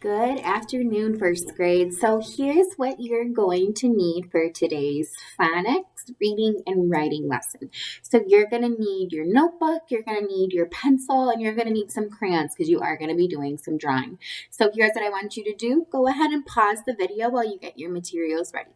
Good afternoon, first grade. So here's what you're going to need for today's phonics reading and writing lesson. So you're going to need your notebook, you're going to need your pencil, and you're going to need some crayons because you are going to be doing some drawing. So here's what I want you to do. Go ahead and pause the video while you get your materials ready.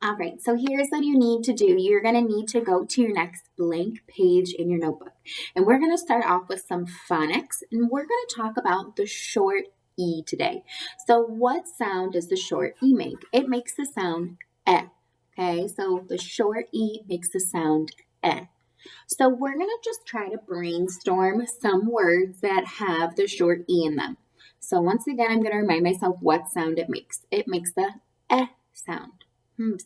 All right, so here's what you need to do. You're going to need to go to your next blank page in your notebook. And we're going to start off with some phonics, and we're going to talk about the short E today. So what sound does the short E make? It makes the sound eh. Okay, so the short E makes the sound eh. So we're going to just try to brainstorm some words that have the short E in them. So once again, I'm going to remind myself what sound it makes. It makes the eh sound.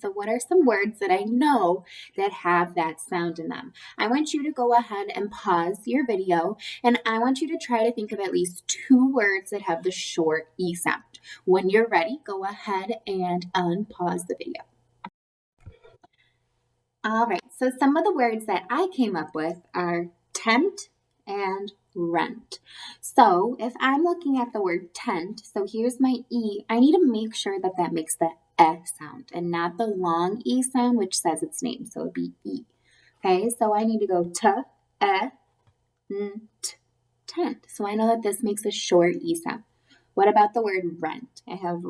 So what are some words that I know that have that sound in them? I want you to go ahead and pause your video, and I want you to try to think of at least 2 words that have the short E sound. When you're ready, go ahead and unpause the video. All right, so some of the words that I came up with are tent and rent. So if I'm looking at the word tent, so here's my E, I need to make sure that that makes the sound and not the long E sound, which says its name. So it'd be E. Okay, so I need to go tent. So I know that this makes a short E sound. What about the word rent? I have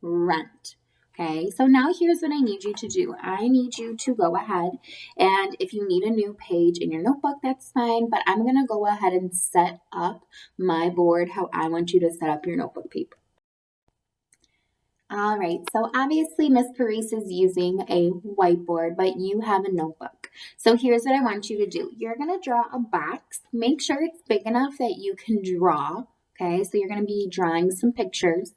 rent. Okay, so now here's what I need you to do. I need you to go ahead, and if you need a new page in your notebook, that's fine, but I'm going to go ahead and set up my board how I want you to set up your notebook paper. All right, so obviously Miss Parise is using a whiteboard, but you have a notebook. So here's what I want you to do. You're going to draw a box. Make sure it's big enough that you can draw, okay? So you're going to be drawing some pictures.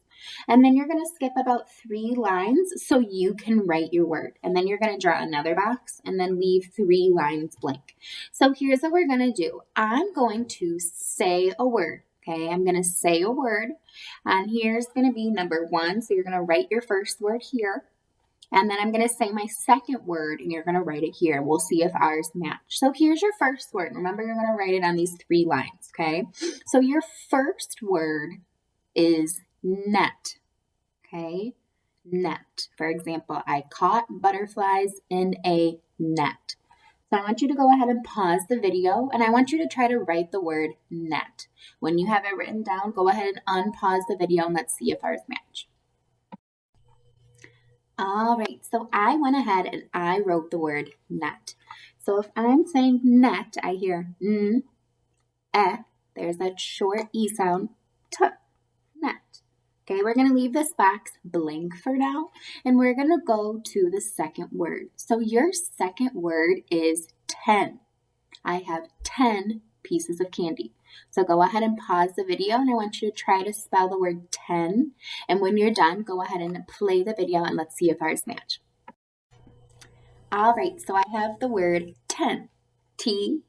And then you're going to skip about 3 lines so you can write your word. And then you're going to draw another box and then leave 3 lines blank. So here's what we're going to do. I'm going to say a word. Okay, I'm going to say a word, and here's going to be number 1. So you're going to write your first word here, and then I'm going to say my second word, and you're going to write it here. We'll see if ours match. So here's your first word. Remember, you're going to write it on these 3 lines, okay? So your first word is net, okay? Net. For example, I caught butterflies in a net. So I want you to go ahead and pause the video, and I want you to try to write the word net. When you have it written down, go ahead and unpause the video and let's see if ours match. All right, so I went ahead and I wrote the word net. So if I'm saying net, I hear there's that short E sound, net. Okay, we're going to leave this box blank for now, and we're going to go to the second word. So your second word is 10. I have 10 pieces of candy. So go ahead and pause the video, and I want you to try to spell the word 10. And when you're done, go ahead and play the video, and let's see if ours match. All right, so I have the word 10, T-E-N,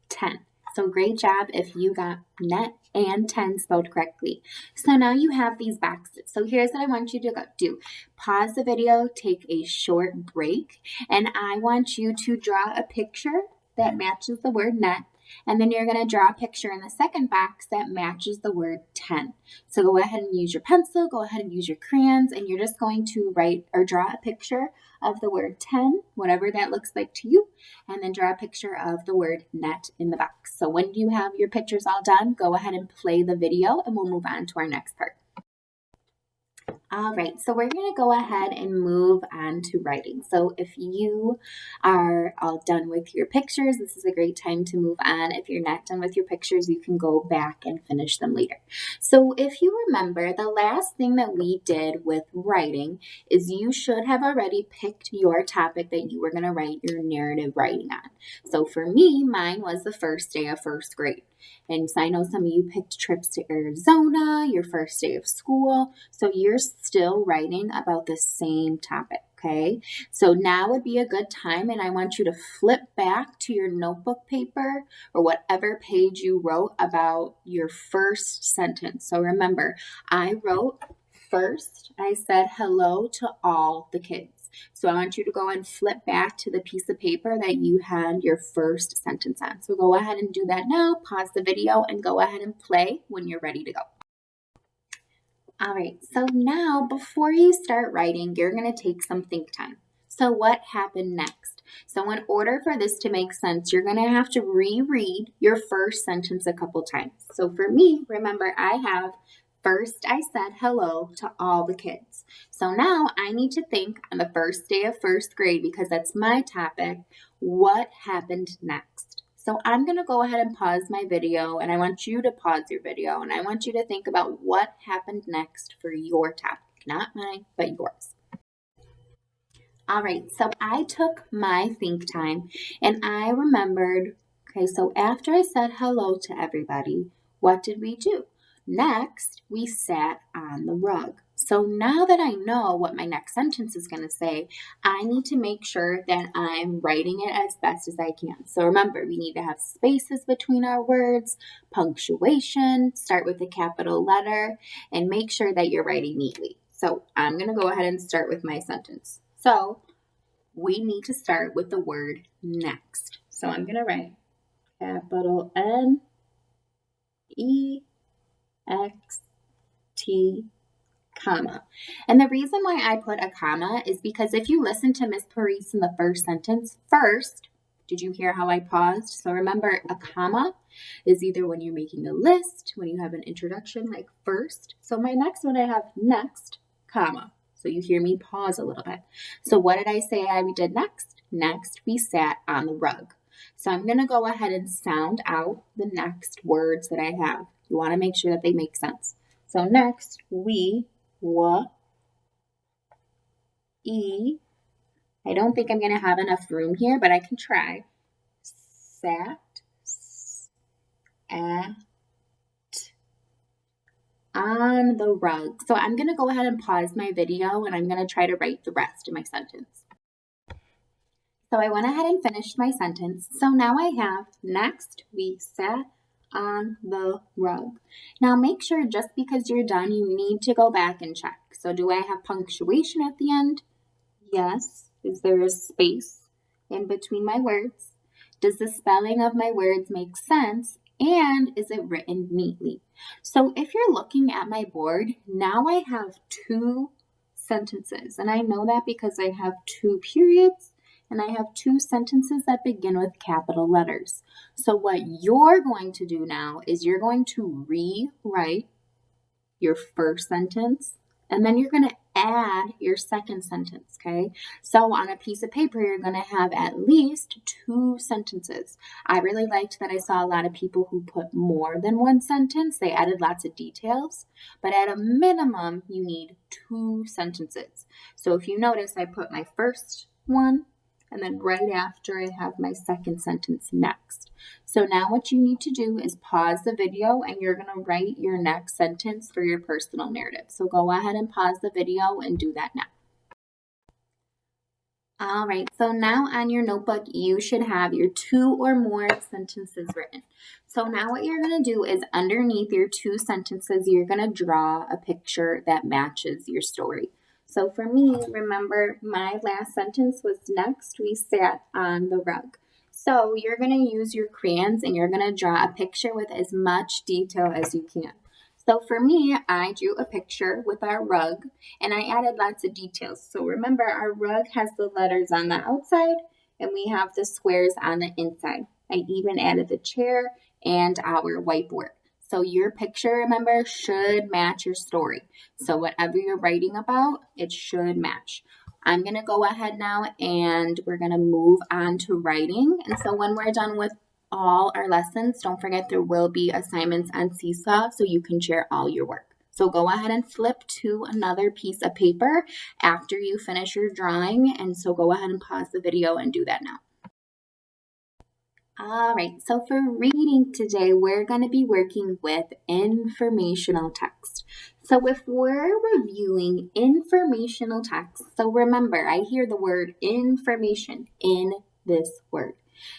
10. So great job if you got net and 10 spelled correctly. So now you have these boxes. So here's what I want you to do. Pause the video, take a short break, and I want you to draw a picture that matches the word net, and then you're going to draw a picture in the second box that matches the word 10. So go ahead and use your pencil, go ahead and use your crayons, and you're just going to write or draw a picture of the word 10, whatever that looks like to you, and then draw a picture of the word net in the box. So when you have your pictures all done, go ahead and play the video, and we'll move on to our next part. All right, so we're going to go ahead and move on to writing. So if you are all done with your pictures, this is a great time to move on. If you're not done with your pictures, you can go back and finish them later. So if you remember, the last thing that we did with writing is you should have already picked your topic that you were going to write your narrative writing on. So for me, mine was the first day of first grade. And so I know some of you picked trips to Arizona, your first day of school. So you're still writing about the same topic, okay? So now would be a good time, and I want you to flip back to your notebook paper or whatever page you wrote about your first sentence. So remember, I wrote first, I said hello to all the kids. So I want you to go and flip back to the piece of paper that you had your first sentence on. So go ahead and do that now. Pause the video and go ahead and play when you're ready to go. All right, so now before you start writing, you're going to take some think time. So what happened next? So in order for this to make sense, you're going to have to reread your first sentence a couple times. So for me, remember I have first I said hello to all the kids. So now I need to think on the first day of first grade, because that's my topic, what happened next? So I'm going to go ahead and pause my video, and I want you to pause your video, and I want you to think about what happened next for your topic, not mine, but yours. All right, so I took my think time, and I remembered, okay, so after I said hello to everybody, what did we do? Next, we sat on the rug. So now that I know what my next sentence is going to say, I need to make sure that I'm writing it as best as I can. So remember, we need to have spaces between our words, punctuation, start with a capital letter, and make sure that you're writing neatly. So I'm going to go ahead and start with my sentence. So we need to start with the word next. So I'm going to write capital N-E-X-T, comma. And the reason why I put a comma is because if you listen to Miss Paris in the first sentence, first, did you hear how I paused? So remember, a comma is either when you're making a list, when you have an introduction like first. So my next one, I have next, comma. So you hear me pause a little bit. So what did I say we did next? Next, we sat on the rug. So I'm going to go ahead and sound out the next words that I have. You want to make sure that they make sense. So next, we, wa, e. I don't think I'm going to have enough room here, but I can try. Sat, at, on the rug. So I'm going to go ahead and pause my video, and I'm going to try to write the rest of my sentence. So I went ahead and finished my sentence. So now I have next, we sat on the rug. Now make sure just because you're done, you need to go back and check. So do I have punctuation at the end? Yes. Is there a space in between my words? Does the spelling of my words make sense? And is it written neatly? So if you're looking at my board, now I have two sentences. And I know that because I have two periods and I have two sentences that begin with capital letters. So what you're going to do now is you're going to rewrite your first sentence, and then you're going to add your second sentence, okay? So on a piece of paper, you're going to have at least two sentences. I really liked that I saw a lot of people who put more than one sentence. They added lots of details, but at a minimum, you need two sentences. So if you notice, I put my first one, and then right after I have my second sentence next. So now what you need to do is pause the video, and you're going to write your next sentence for your personal narrative. So go ahead and pause the video and do that now. All right, so now on your notebook, you should have your two or more sentences written. So now what you're going to do is underneath your two sentences, you're going to draw a picture that matches your story. So for me, remember my last sentence was next, we sat on the rug. So you're going to use your crayons and you're going to draw a picture with as much detail as you can. So for me, I drew a picture with our rug and I added lots of details. So remember, our rug has the letters on the outside and we have the squares on the inside. I even added the chair and our whiteboard. So your picture, remember, should match your story. So whatever you're writing about, it should match. I'm going to go ahead now and we're going to move on to writing. And so when we're done with all our lessons, don't forget there will be assignments on Seesaw so you can share all your work. So go ahead and flip to another piece of paper after you finish your drawing. And so go ahead and pause the video and do that now. All right, so for reading today, we're going to be working with informational text. So if we're reviewing informational text, so remember, I hear the word information in this word.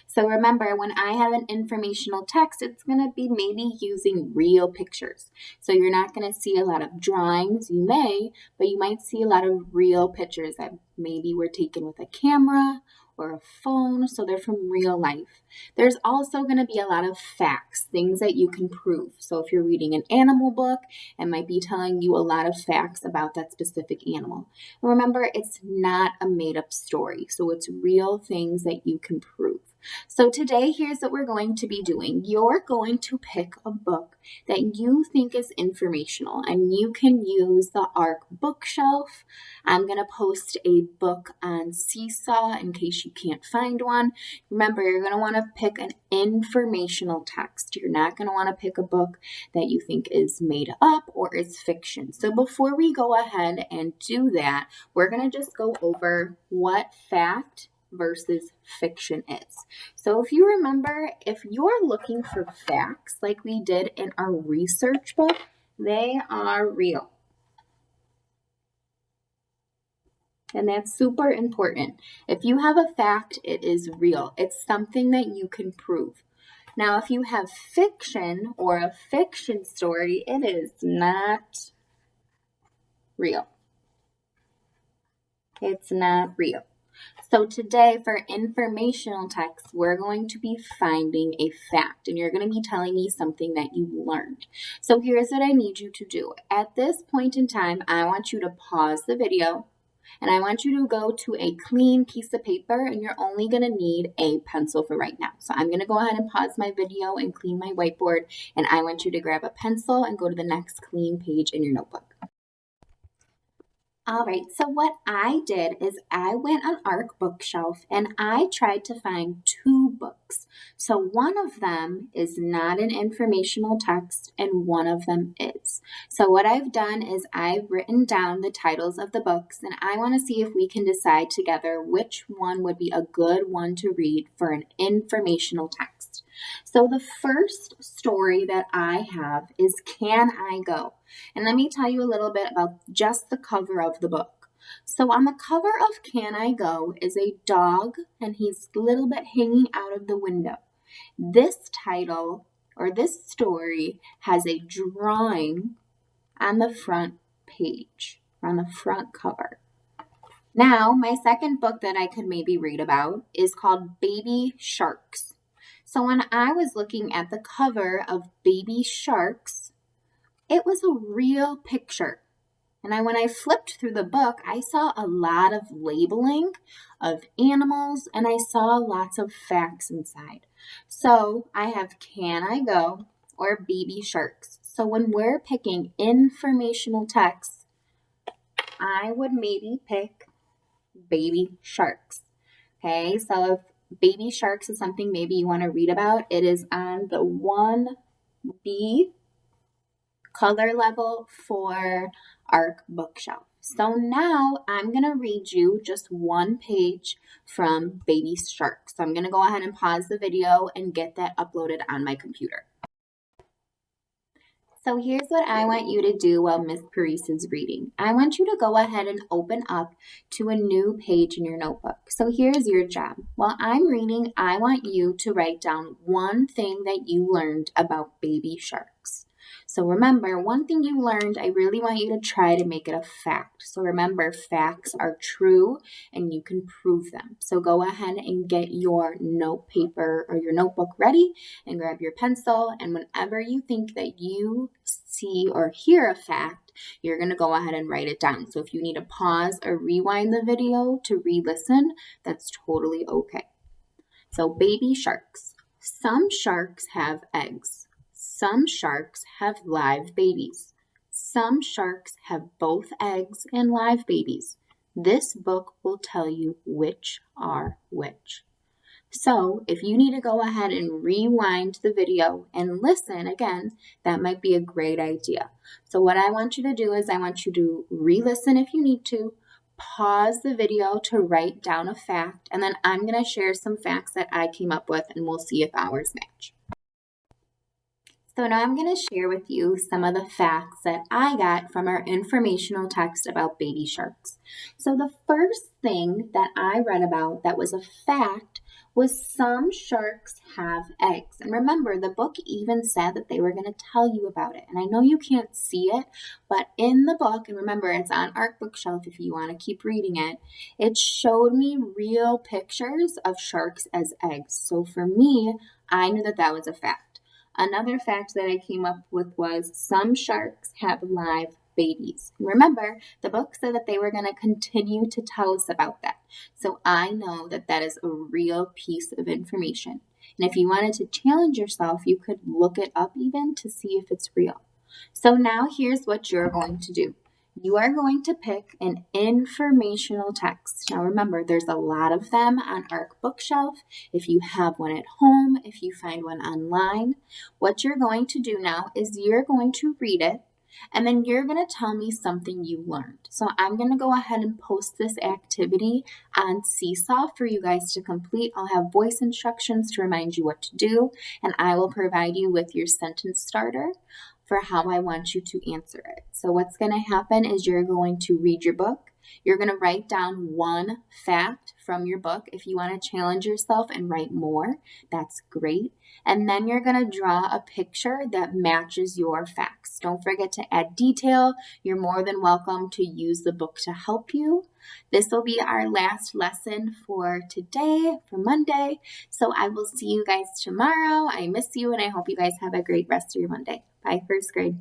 So remember, when I have an informational text, it's going to be maybe using real pictures. So you're not going to see a lot of drawings. You may, but you might see a lot of real pictures that maybe were taken with a camera or a phone, so they're from real life. There's also going to be a lot of facts, things that you can prove. So if you're reading an animal book, it might be telling you a lot of facts about that specific animal. And remember, it's not a made-up story, so it's real things that you can prove. So today, here's what we're going to be doing. You're going to pick a book that you think is informational, and you can use the ARC bookshelf. I'm going to post a book on Seesaw in case you can't find one. Remember, you're going to want to pick an informational text. You're not going to want to pick a book that you think is made up or is fiction. So before we go ahead and do that, we're going to just go over what fact versus fiction is. So if you remember, if you're looking for facts like we did in our research book, they are real. And that's super important. If you have a fact, it is real. It's something that you can prove. Now, if you have fiction or a fiction story, it is not real. It's not real. So today for informational text, we're going to be finding a fact, and you're going to be telling me something that you learned. So here's what I need you to do. At this point in time, I want you to pause the video, and I want you to go to a clean piece of paper, and you're only going to need a pencil for right now. So I'm going to go ahead and pause my video and clean my whiteboard, and I want you to grab a pencil and go to the next clean page in your notebook. All right, so what I did is I went on ARC bookshelf and I tried to find two books. So one of them is not an informational text and one of them is. So what I've done is I've written down the titles of the books, and I want to see if we can decide together which one would be a good one to read for an informational text. So the first story that I have is Can I Go? And let me tell you a little bit about just the cover of the book. So on the cover of Can I Go is a dog, and he's a little bit hanging out of the window. This title or this story has a drawing on the front page, on the front cover. Now, my second book that I could maybe read about is called Baby Sharks. So when I was looking at the cover of Baby Sharks, it was a real picture. And when I flipped through the book, I saw a lot of labeling of animals, and I saw lots of facts inside. So I have Can I Go or Baby Sharks. So when we're picking informational texts, I would maybe pick Baby Sharks. Okay, so if Baby Sharks is something maybe you want to read about, it is on the 1B color level for ARC bookshelf. So now I'm going to read you just one page from Baby Shark. So I'm going to go ahead and pause the video and get that uploaded on my computer. So here's what I want you to do while Miss Parise is reading. I want you to go ahead and open up to a new page in your notebook. So here's your job. While I'm reading, I want you to write down one thing that you learned about baby sharks. So remember, one thing you learned, I really want you to try to make it a fact. So remember, facts are true and you can prove them. So go ahead and get your note paper or your notebook ready and grab your pencil. And whenever you think that you see or hear a fact, you're going to go ahead and write it down. So if you need to pause or rewind the video to re-listen, that's totally okay. So baby sharks. Some sharks have eggs. Some sharks have live babies. Some sharks have both eggs and live babies. This book will tell you which are which. So if you need to go ahead and rewind the video and listen again, that might be a great idea. So what I want you to do is I want you to re-listen if you need to, pause the video to write down a fact, and then I'm going to share some facts that I came up with and we'll see if ours match. So now I'm going to share with you some of the facts that I got from our informational text about baby sharks. So the first thing that I read about that was a fact was some sharks have eggs. And remember, the book even said that they were going to tell you about it. And I know you can't see it, but in the book, and remember, it's on our bookshelf if you want to keep reading it, it showed me real pictures of sharks as eggs. So for me, I knew that that was a fact. Another fact that I came up with was some sharks have live babies. Remember, the book said that they were going to continue to tell us about that. So I know that that is a real piece of information. And if you wanted to challenge yourself, you could look it up even to see if it's real. So now here's what you're going to do. You are going to pick an informational text. Now remember, there's a lot of them on our bookshelf. If you have one at home, if you find one online, what you're going to do now is you're going to read it, and then you're going to tell me something you learned. So I'm going to go ahead and post this activity on Seesaw for you guys to complete. I'll have voice instructions to remind you what to do, and I will provide you with your sentence starter for how I want you to answer it. So what's going to happen is you're going to read your book. You're going to write down one fact from your book. If you want to challenge yourself and write more, that's great. And then you're going to draw a picture that matches your facts. Don't forget to add detail. You're more than welcome to use the book to help you. This will be our last lesson for today, for Monday. So I will see you guys tomorrow. I miss you, and I hope you guys have a great rest of your Monday. Bye, first grade.